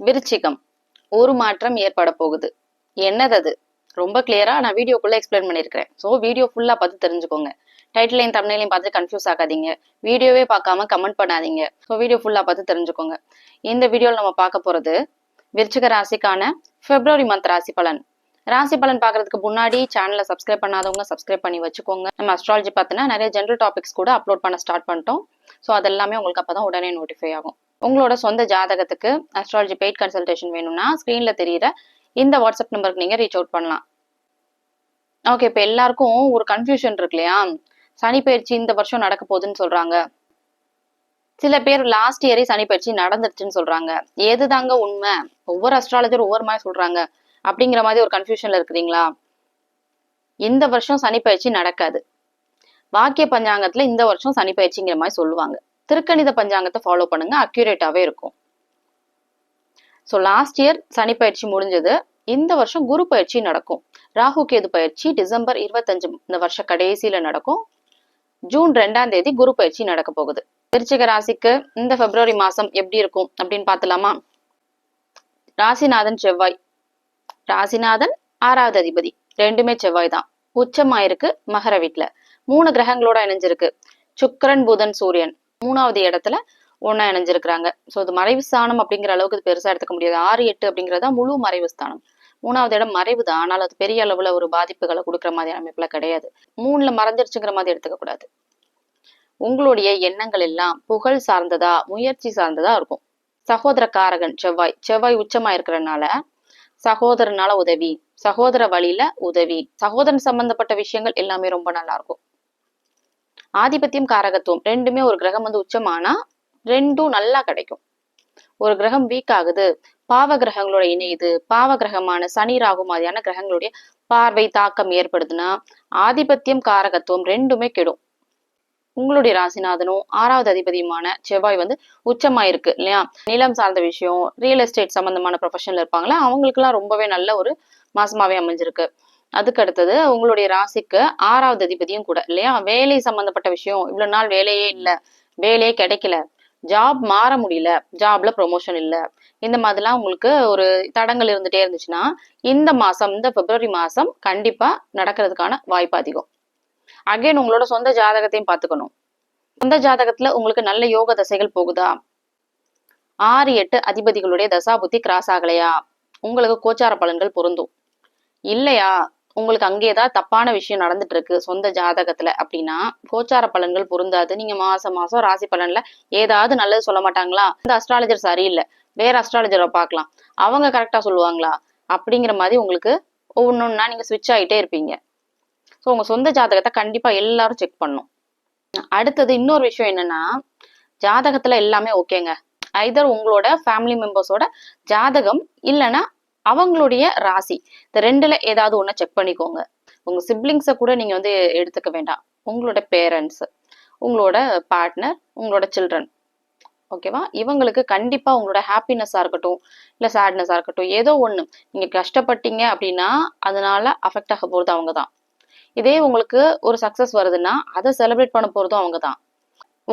விருச்சிகம், ஒரு மாற்றம் ஏற்பட போகுது. என்னது அது? ரொம்ப கிளியரா நான் வீடியோக்குள்ள எக்ஸ்பிளைன் பண்ணிருக்கிறேன். ஸோ வீடியோ ஃபுல்லா பார்த்து தெரிஞ்சுக்கோங்க. டைட்டிலையும் தம்ப்நெயிலையும் பார்த்து கன்ஃபியூஸ் ஆகாதீங்க. வீடியோவே பார்க்காம கமெண்ட் பண்ணாதீங்க. ஸோ வீடியோ ஃபுல்லா பார்த்து தெரிஞ்சுக்கோங்க. இந்த வீடியோவில் நம்ம பார்க்க போறது விருச்சிக ராசிக்கான பிப்ரவரி மந்த் ராசி பலன். ராசி பலன் பார்க்கறதுக்கு முன்னாடி சேனலை சப்ஸ்கிரைப் பண்ணாதவங்க சப்ஸ்கிரைப் பண்ணி வச்சுக்கோங்க. நம்ம அஸ்ட்ராலஜி பார்த்தினா நிறைய ஜென்ரல் டாபிக்ஸ் கூட அப்லோட் பண்ண ஸ்டார்ட் பண்ணிட்டோம். ஸோ அதெல்லாமே உங்களுக்கு அப்பதான் உடனே நோட்டிஃபை ஆகும். உங்களோட சொந்த ஜாதகத்துக்கு அஸ்ட்ராலஜி பெய்ட் கன்சல்டேஷன் வேணும்னா ஸ்க்ரீன்ல தெரியுற இந்த வாட்ஸ்அப் நம்பருக்கு நீங்க ரீச் அவுட் பண்ணலாம். ஓகே, இப்போ எல்லாருக்கும் ஒரு கன்ஃபியூஷன் இருக்கு இல்லையா? சனி பயிற்சி இந்த வருஷம் நடக்க போகுதுன்னு சொல்றாங்க. சில பேர் லாஸ்ட் இயரே சனி பயிற்சி நடந்துருச்சுன்னு சொல்றாங்க. எதுதாங்க உண்மை? ஒவ்வொரு அஸ்ட்ராலஜர் ஒவ்வொரு மாதிரி சொல்றாங்க அப்படிங்கிற மாதிரி ஒரு கன்ஃபியூஷன்ல இருக்கிறீங்களா? இந்த வருஷம் சனி பயிற்சி நடக்காது. வாக்கிய பஞ்சாங்கத்துல இந்த வருஷம் சனி பயிற்சிங்கிற மாதிரி சொல்லுவாங்க. திருக்கணித பஞ்சாங்கத்தை ஃபாலோ பண்ணுங்க, அக்யூரேட்டாவே இருக்கும். ஸோ லாஸ்ட் இயர் சனி பயிற்சி முடிஞ்சது. இந்த வருஷம் குரு பயிற்சி நடக்கும். ராகு கேது பயிற்சி டிசம்பர் 25 இந்த வருஷ கடைசியில நடக்கும். ஜூன் 2ஆம் தேதி குரு பயிற்சி நடக்க போகுது. விருச்சிக ராசிக்கு இந்த பிப்ரவரி மாசம் எப்படி இருக்கும் அப்படின்னு பார்த்தலாமா? ராசிநாதன் செவ்வாய். ராசிநாதன் 6வது அதிபதி, ரெண்டுமே செவ்வாய் தான். உச்சமாயிருக்கு மகர வீட்டுல. 3 கிரகங்களோட இணைஞ்சிருக்கு. சுக்கிரன் புதன் சூரியன் 3வது இடத்துல ஒன்னா இணைஞ்சிருக்கிறாங்க. ஸோ இது மறைவு ஸ்தானம் அப்படிங்கிற அளவுக்கு இது பெருசா எடுத்துக்க முடியாது. 6, 8 அப்படிங்கிறதா முழு மறைவு ஸ்தானம். 3வது இடம் மறைவு தான், ஆனால் அது பெரிய அளவுல ஒரு பாதிப்புகளை கொடுக்குற மாதிரி அமைப்புல கிடையாது. 3ல மறைஞ்சிருச்சுங்கிற மாதிரி எடுத்துக்க கூடாது. உங்களுடைய எண்ணங்கள் எல்லாம் புகழ் சார்ந்ததா, முயற்சி சார்ந்ததா இருக்கும். சகோதர காரகன் செவ்வாய். செவ்வாய் உச்சமா இருக்கிறதுனால சகோதரனால உதவி, சகோதர வழியில உதவி, சகோதரன் சம்பந்தப்பட்ட விஷயங்கள் எல்லாமே ரொம்ப நல்லா இருக்கும். ஆதிபத்தியம் காரகத்துவம் ரெண்டுமே ஒரு கிரகம் உச்சமானா ரெண்டும் நல்லா கிடைக்கும். ஒரு கிரகம் வீக் ஆகுது, பாவ கிரகங்களோட இணையுது, பாவ கிரகமான சனி ராகு மாதிரியான கிரகங்களுடைய பார்வை தாக்கம் ஏற்படுதுன்னா ஆதிபத்தியம் காரகத்துவம் ரெண்டுமே கெடும். உங்களுடைய ராசிநாதனும் 6வது அதிபதியுமான செவ்வாய் உச்சமாயிருக்கு இல்லையா? நிலம் சார்ந்த விஷயம், ரியல் எஸ்டேட் சம்பந்தமான ப்ரொஃபஷன்ல இருப்பாங்களா, அவங்களுக்கு எல்லாம் ரொம்பவே நல்ல ஒரு மாசமாவே அமைஞ்சிருக்கு. அதுக்கு அடுத்தது உங்களுடைய ராசிக்கு 6வது அதிபதியும் கூட இல்லையா? வேலை சம்பந்தப்பட்ட விஷயம், இவ்வளவு நாள் வேலையே இல்லை, வேலையே கிடைக்கல, ஜாப் மாற முடியல, ஜாப்ல ப்ரொமோஷன் இல்ல, இந்த மாதிரிலாம் உங்களுக்கு ஒரு தடங்கள் இருந்துட்டே இருந்துச்சுன்னா இந்த மாசம், இந்த பிப்ரவரி மாசம் கண்டிப்பா நடக்கிறதுக்கான வாய்ப்பு அதிகம். அகைன் உங்களோட சொந்த ஜாதகத்தையும் பார்த்துக்கணும். சொந்த ஜாதகத்துல உங்களுக்கு நல்ல யோக தசைகள் போகுதா? 6, 8 அதிபதிகளுடைய தசாபுத்தி கிராஸ் ஆகலையா? உங்களுக்கு கோச்சார பலன்கள் பொருந்தும். இல்லையா உங்களுக்கு அங்கே ஏதாவது தப்பான விஷயம் நடந்துட்டு இருக்கு சொந்த ஜாதகத்துல அப்படின்னா கோச்சார பலன்கள் பொருந்தாது. நீங்க மாசம் மாசம் ராசி பலன்ல ஏதாவது நல்லது சொல்ல மாட்டாங்களா? இந்த அஸ்ட்ராலஜர் சரியில்லை, வேற அஸ்ட்ராலஜரை பார்க்கலாம், அவங்க கரெக்டா சொல்லுவாங்களா அப்படிங்கிற மாதிரி உங்களுக்கு ஒவ்வொன்னா நீங்க ஸ்விட்ச் ஆகிட்டே இருப்பீங்க. ஸோ உங்க சொந்த ஜாதகத்தை கண்டிப்பா எல்லாரும் செக் பண்ணும். அடுத்தது இன்னொரு விஷயம் என்னன்னா, ஜாதகத்துல எல்லாமே ஓகேங்க, ஐதர் உங்களோட ஃபேமிலி மெம்பர்ஸோட ஜாதகம் இல்லைன்னா அவங்களுடைய ராசி, இந்த ரெண்டுல ஏதாவது ஒண்ணு செக் பண்ணிக்கோங்க. உங்க சிப்ளிங்ஸை கூட நீங்க எடுத்துக்க வேண்டாம். உங்களோட பேரண்ட்ஸ், உங்களோட பார்ட்னர், உங்களோட சில்ட்ரன், ஓகேவா? இவங்களுக்கு கண்டிப்பா உங்களோட ஹாப்பினஸா இருக்கட்டும் இல்ல சேட்னஸா இருக்கட்டும், ஏதோ ஒண்ணு நீங்க கஷ்டப்பட்டீங்க அப்படின்னா அதனால அஃபெக்ட் ஆக போறது அவங்க தான். இதே உங்களுக்கு ஒரு சக்சஸ் வருதுன்னா அதை செலிப்ரேட் பண்ண போறதும் அவங்க தான்.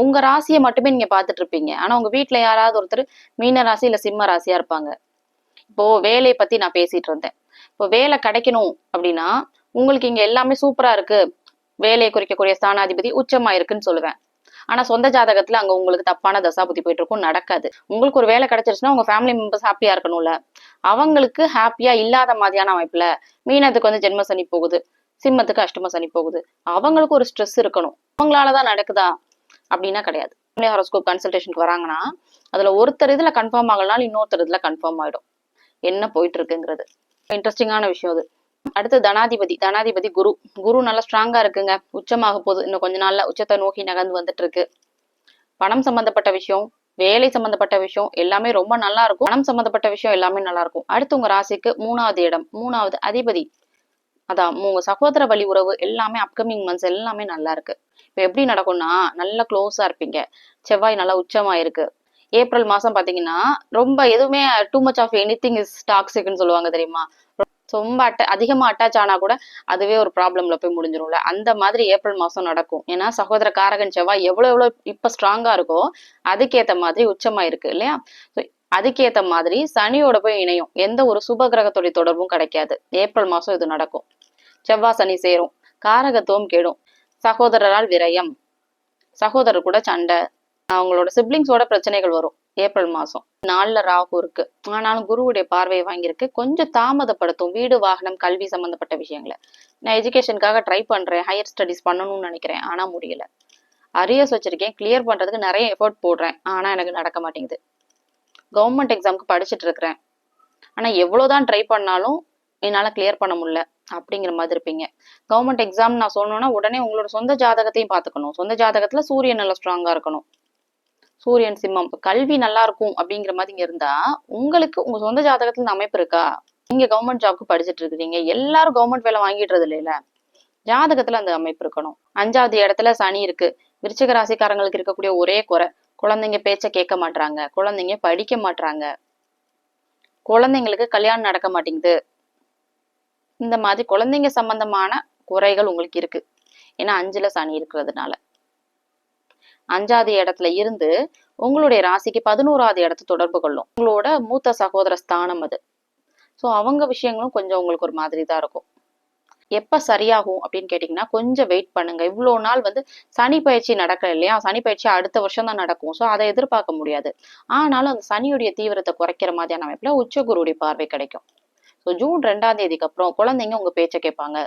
உங்க ராசியை மட்டுமே நீங்க பார்த்துட்டு இருப்பீங்க, ஆனா உங்க வீட்டுல யாராவது ஒருத்தர் மீன ராசி இல்ல சிம்ம ராசியா இருப்பாங்க. இப்போ வேலையை பத்தி நான் பேசிட்டு இருந்தேன். இப்போ வேலை கிடைக்கணும் அப்படின்னா உங்களுக்கு இங்க எல்லாமே சூப்பரா இருக்கு, வேலையை குறிக்கக்கூடிய ஸ்தானாதிபதி உச்சமா இருக்குன்னு சொல்லுவேன். ஆனா சொந்த ஜாதகத்துல அங்க உங்களுக்கு தப்பான தசாபுத்தி போயிட்டு இருக்கும், நடக்காது. உங்களுக்கு ஒரு வேலை கிடைச்சிருச்சுன்னா உங்க ஃபேமிலி மெம்பர்ஸ் ஹாப்பியா இருக்கணும்ல, அவங்களுக்கு ஹாப்பியா இல்லாத மாதிரியான அமைப்புல மீனத்துக்கு ஜென்ம சனி போகுது, சிம்மத்துக்கு அஷ்டம சனி போகுது, அவங்களுக்கு ஒரு ஸ்ட்ரெஸ் இருக்கணும். அவங்களாலதான் நடக்குதா அப்படின்னா கிடையாது. ஹாரோஸ்கோப் கன்சல்டேஷனுக்கு வராங்கன்னா அதுல ஒருத்தர் இதுல கன்ஃபார்ம் ஆகலனாலும் இன்னொருத்தர் இதுல கன்ஃபார்ம் ஆயிடும் என்ன போயிட்டு இருக்குங்கிறது. இன்ட்ரெஸ்டிங்கான விஷயம் அது. அடுத்து தனாதிபதி குரு. குரு நல்லா ஸ்ட்ராங்கா இருக்குங்க, உச்சமாக போகுது. இன்னும் கொஞ்ச நாள்ல உச்சத்தை நோக்கி நகர்ந்து வந்துட்டு இருக்கு. பணம் சம்பந்தப்பட்ட விஷயம், வேலை சம்பந்தப்பட்ட விஷயம் எல்லாமே ரொம்ப நல்லா இருக்கும். பணம் சம்பந்தப்பட்ட விஷயம் எல்லாமே நல்லா இருக்கும். அடுத்து உங்க ராசிக்கு 3வது இடம், 3வது அதிபதி, அதான் உங்க சகோதர வழி உறவு எல்லாமே அப்கமிங் மந்த்ஸ் எல்லாமே நல்லா இருக்கு. இப்ப எப்படி நடக்கும்னா நல்லா க்ளோஸா இருப்பீங்க. செவ்வாய் நல்லா உச்சமா இருக்கு. ஏப்ரல் மாசம் பாத்தீங்கன்னா ரொம்ப எதுவுமே too much of anything is டாக்ஸிக்னு சொல்லுவாங்க தெரியுமா? ரொம்ப அதிகமா அட்டாச் ஆனா கூட அதுவே ஒரு ப்ராப்ளம்ல போய் முடிஞ்சிரும்ல, அந்த மாதிரி ஏப்ரல் மாசம் நடக்கும். ஏன்னா சகோதர காரகன் செவ்வாய் எவ்வளவு இப்ப ஸ்ட்ராங்கா இருக்கோ அதுக்கேத்த மாதிரி உச்சமா இருக்கு இல்லையா? அதுக்கேத்த மாதிரி சனியோட போய் இணையும். எந்த ஒரு சுப கிரகத்துடைய தொடர்பும் கிடைக்காது. ஏப்ரல் மாசம் இது நடக்கும். செவ்வாய் சனி சேரும், காரகத்துவம் கெடும், சகோதரரால் விரயம், சகோதரர் கூட சண்டை, அவங்களோட சிப்ளிங்ஸோட பிரச்சனைகள் வரும் ஏப்ரல் மாசம். 4ல ராகு இருக்கு, ஆனாலும் குருவுடைய பார்வையை வாங்கியிருக்கு. கொஞ்சம் தாமதப்படுத்தும் வீடு வாகனம் கல்வி சம்பந்தப்பட்ட விஷயங்களை. நான் எஜுகேஷனுக்காக ட்ரை பண்றேன், ஹையர் ஸ்டடிஸ் பண்ணணும்னு நினைக்கிறேன், ஆனா முடியல. அரியர்ஸ் வச்சிருக்கேன், கிளியர் பண்றதுக்கு நிறைய எஃபர்ட் போடுறேன், ஆனா எனக்கு நடக்க மாட்டேங்குது. கவர்மெண்ட் எக்ஸாமுக்கு படிச்சுட்டு இருக்கிறேன், ஆனா எவ்வளவுதான் ட்ரை பண்ணாலும் என்னால கிளியர் பண்ண முடியல அப்படிங்கிற மாதிரி இருப்பீங்க. கவர்மெண்ட் எக்ஸாம் நான் சொன்னோன்னா உடனே உங்களோட சொந்த ஜாதகத்தையும் பார்த்துக்கணும். சொந்த ஜாதகத்துல சூரியன் நல்லா ஸ்ட்ராங்கா இருக்கணும். சூரியன் சிம்மம், கல்வி நல்லா இருக்கும் அப்படிங்கிற மாதிரி இருந்தா உங்களுக்கு உங்க சொந்த ஜாதகத்துல இந்த அமைப்பு இருக்கா? நீங்க கவர்மெண்ட் ஜாப்க்கு படிச்சுட்டு இருக்கிறீங்க, எல்லாரும் கவர்மெண்ட் வேலை வாங்கிடுறது இல்லையில, ஜாதகத்துல அந்த அமைப்பு இருக்கணும். 5வது இடத்துல சனி இருக்கு. விருச்சிக ராசிக்காரங்களுக்கு இருக்கக்கூடிய ஒரே குறை, குழந்தைங்க பேச்ச கேட்க மாட்டாங்க, குழந்தைங்க படிக்க மாட்டாங்க, குழந்தைங்களுக்கு கல்யாணம் நடக்க மாட்டேங்குது. இந்த மாதிரி குழந்தைங்க சம்பந்தமான குறைகள் உங்களுக்கு இருக்கு. ஏன்னா 5ல சனி இருக்கிறதுனால. 5வது இடத்துல இருந்து உங்களுடைய ராசிக்கு 11வது இடத்தை தொடர்பு கொள்ளும். உங்களோட மூத்த சகோதர ஸ்தானம் அது. ஸோ அவங்க விஷயங்களும் கொஞ்சம் உங்களுக்கு ஒரு மாதிரி தான் இருக்கும். எப்ப சரியாகும் அப்படின்னு கேட்டீங்கன்னா கொஞ்சம் வெயிட் பண்ணுங்க. இவ்வளோ நாள் சனி பயிற்சி நடக்கல இல்லையா? சனி பயிற்சி அடுத்த வருஷம் தான் நடக்கும். ஸோ அதை எதிர்பார்க்க முடியாது. ஆனாலும் அந்த சனியுடைய தீவிரத்தை குறைக்கிற மாதிரியான அமைப்புல உச்சகுருவுடைய பார்வை கிடைக்கும். ஸோ ஜூன் 2ஆம் தேதிக்கு அப்புறம் குழந்தைங்க உங்க பேச்சை கேட்பாங்க.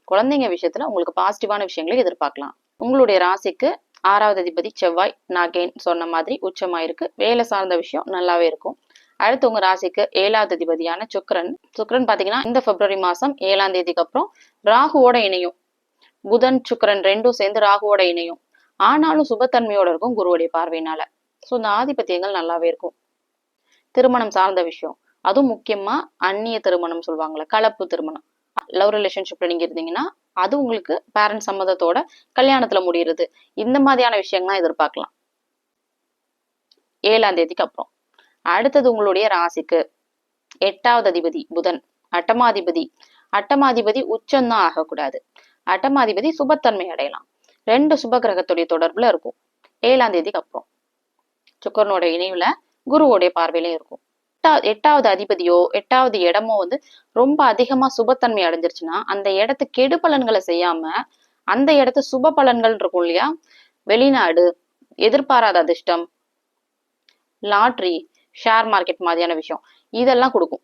குழந்தைங்க விஷயத்துல உங்களுக்கு பாசிட்டிவான விஷயங்களை எதிர்பார்க்கலாம். உங்களுடைய ராசிக்கு 6வது அதிபதி செவ்வாய், நான் சொன்ன மாதிரி உச்சமாயிருக்கு. வேலை சார்ந்த விஷயம் நல்லாவே இருக்கும். அடுத்து உங்க ராசிக்கு 7வது அதிபதியான சுக்கிரன் பாத்தீங்கன்னா இந்த பிப்ரவரி மாசம் 7ஆம் தேதிக்கு அப்புறம் ராகுவோட இணையும். புதன் சுக்கிரன் ரெண்டும் சேர்ந்து ராகுவோட இணையும். ஆனாலும் சுபத்தன்மையோட இருக்கும் குருவுடைய பார்வையினால. ஸோ இந்த ஆதிபத்தியங்கள் நல்லாவே இருக்கும். திருமணம் சார்ந்த விஷயம், அதுவும் முக்கியமா அந்நிய திருமணம் சொல்லுவாங்கல்ல, கலப்பு திருமணம், லவ் ரிலேஷன்ஷிப்ல நீங்க இருந்தீங்கன்னா அது உங்களுக்கு பேரண்ட் சம்மதத்தோட கல்யாணத்துல முடியுறது, இந்த மாதிரியான விஷயங்கள்லாம் எதிர்பார்க்கலாம் 7ஆம் தேதிக்கு அப்புறம். அடுத்தது உங்களுடைய ராசிக்கு 8வது அதிபதி புதன், அட்டமாதிபதி உச்சம்தான் ஆகக்கூடாது. அட்டமாதிபதி சுபத்தன்மை அடையலாம். 2 சுப கிரகத்துடைய தொடர்புல இருக்கும் 7ஆம் தேதிக்கு அப்புறம். சுக்கரனோட இணைவுல குருவோடைய பார்வையிலையும் இருக்கும். 8வது அதிபதியோ 8வது இடமோ ரொம்ப அதிகமா சுபத்தன்மை அடைஞ்சிருச்சுன்னா அந்த இடத்து கெடு பலன்களை செய்யாம அந்த இடத்து சுப பலன்கள் இருக்கும் இல்லையா? வெளிநாடு, எதிர்பாராத அதிர்ஷ்டம், லாட்ரி, ஷேர் மார்க்கெட் மாதிரியான விஷயம் இதெல்லாம் கொடுக்கும்.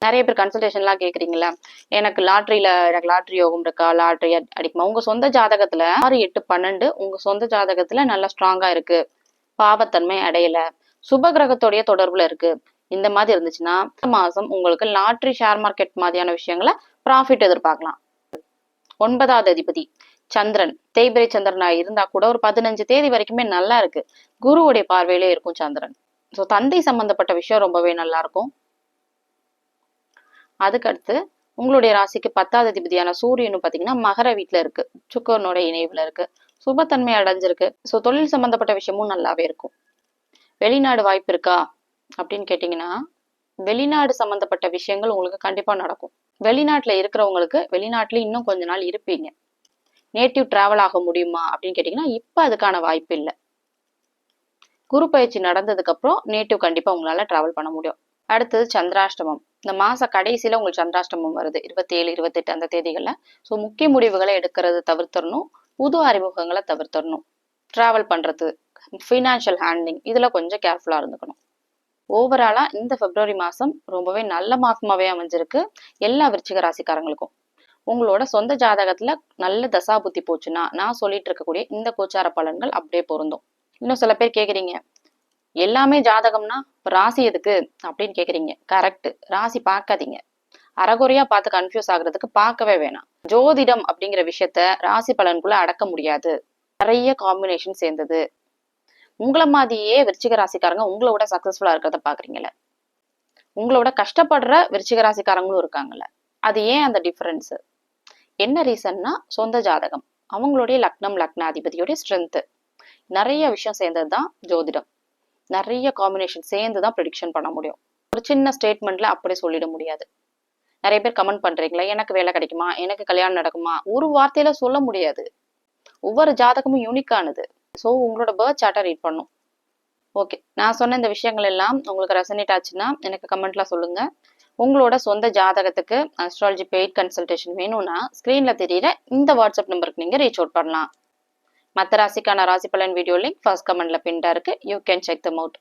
நிறைய பேர் கன்சல்டேஷன்லாம் கேட்குறீங்களா, எனக்கு லாட்ரி யோகம் இருக்கா, லாட்ரி அடிக்குமா? உங்க சொந்த ஜாதகத்துல 6, 8, 12 உங்க சொந்த ஜாதகத்துல நல்லா ஸ்ட்ராங்கா இருக்கு, பாவத்தன்மை அடையல, சுப கிரகத்தோடைய தொடர்புல இருக்கு, இந்த மாதிரி இருந்துச்சுன்னா மாசம் உங்களுக்கு லாட்ரி, ஷேர் மார்க்கெட் மாதிரியான விஷயங்களை ப்ராஃபிட் எதிர்பார்க்கலாம். 9வது அதிபதி சந்திரன், தேய்பிரை சந்திரனா இருந்தா கூட ஒரு 15 தேதி வரைக்குமே நல்லா இருக்கு. குருவுடைய பார்வையிலே இருக்கும் சந்திரன். ஸோ தந்தை சம்பந்தப்பட்ட விஷயம் ரொம்பவே நல்லா இருக்கும். அதுக்கடுத்து உங்களுடைய ராசிக்கு 10வது அதிபதியான சூரியனும் பாத்தீங்கன்னா மகர வீட்டுல இருக்கு, சுக்கரனோட இணைவுல இருக்கு, சுபத்தன்மை அடைஞ்சிருக்கு. ஸோ தொழில் சம்பந்தப்பட்ட விஷயமும் நல்லாவே இருக்கும். வெளிநாடு வாய்ப்பு இருக்கா அப்படின்னு கேட்டீங்கன்னா வெளிநாடு சம்பந்தப்பட்ட விஷயங்கள் உங்களுக்கு கண்டிப்பா நடக்கும். வெளிநாட்டுல இருக்கிறவங்களுக்கு வெளிநாட்டுல இன்னும் கொஞ்ச நாள் இருப்பீங்க. நேட்டிவ் டிராவல் ஆக முடியுமா அப்படின்னு கேட்டீங்கன்னா இப்ப அதுக்கான வாய்ப்பு இல்லை. குரு பயிற்சி நடந்ததுக்கு அப்புறம் நேட்டிவ் கண்டிப்பா உங்களால டிராவல் பண்ண முடியும். அடுத்தது சந்திராஷ்டமம். இந்த மாச கடைசியில உங்களுக்கு சந்திராஷ்டமம் வருது 27, 28 அந்த தேதிகள்ல. ஸோ முக்கிய முடிவுகளை எடுக்கிறது தவிர்த்தரணும், புது அறிமுகங்களை தவிர்த்தரணும், டிராவல் பண்றது, ஃபினான்ஷியல் ஹேண்ட்லிங் இதுல கொஞ்சம் கேர்ஃபுல்லா இருந்துக்கணும். ஓவராலா இந்த பிப்ரவரி மாசம் ரொம்பவே நல்ல மாசமாவே அமைஞ்சிருக்கு எல்லா விருச்சிக ராசிக்காரங்களுக்கும். உங்களோட சொந்த ஜாதகத்துல நல்ல தசாபுத்தி போச்சுன்னா நான் சொல்லிட்டு இருக்கக்கூடிய இந்த கோச்சார பலன்கள் அப்படியே பொருந்தும். இன்னும் சில பேர் கேக்குறீங்க, எல்லாமே ஜாதகம்னா ராசி எதுக்கு அப்படின்னு கேக்குறீங்க. கரெக்ட், ராசி பார்க்காதீங்க. அறகுறையா பார்த்து கன்ஃபியூஸ் ஆகுறதுக்கு பார்க்கவே வேணாம். ஜோதிடம் அப்படிங்கிற விஷயத்த ராசி பலனுக்குள்ள அடக்க முடியாது. நிறைய காம்பினேஷன் சேர்ந்தது. உங்களை மாதிரியே விருச்சிக ராசிக்காரங்க உங்களை விட சக்சஸ்ஃபுல்லா இருக்கிறத பாக்குறீங்கல்ல, உங்களோட கஷ்டப்படுற விருச்சிக ராசிக்காரங்களும் இருக்காங்கல்ல, அது ஏன் அந்த டிஃபரன்ஸ்? என்ன ரீசன்னா சொந்த ஜாதகம், அவங்களுடைய லக்னம் லக்னாதிபதியோடைய ஸ்ட்ரென்த், நிறைய விஷயம் சேர்ந்ததுதான் ஜோதிடம். நிறைய காம்பினேஷன் சேர்ந்துதான் ப்ரெடிக்ஷன் பண்ண முடியும். ஒரு சின்ன ஸ்டேட்மெண்ட்ல அப்படியே சொல்லிட முடியாது. நிறைய பேர் கமெண்ட் பண்றீங்களா, எனக்கு வேலை கிடைக்குமா, எனக்கு கல்யாணம் நடக்குமா, ஒரு வார்த்தையில சொல்ல முடியாது. ஒவ்வொரு ஜாதகமும் யூனிக்கானது. ஸோ உங்களோட பர்த் சார்ட்டை ரீட் பண்ணும். ஓகே, நான் சொன்ன இந்த விஷயங்கள் எல்லாம் உங்களுக்கு ரெசனேட் ஆச்சுன்னா எனக்கு கமெண்ட்ல சொல்லுங்க. உங்களோட சொந்த ஜாதகத்துக்கு அஸ்ட்ராலஜி பெய்ட் கன்சல்டேஷன் வேணும்னா ஸ்க்ரீன்ல தெரியிற இந்த வாட்ஸ்அப் நம்பருக்கு நீங்க ரீச் அவுட் பண்ணலாம். மற்ற ராசிக்கான ராசி பலன் வீடியோ லிங்க் ஃபர்ஸ்ட் கமெண்ட்ல பின்டா இருக்கு. You can check them out.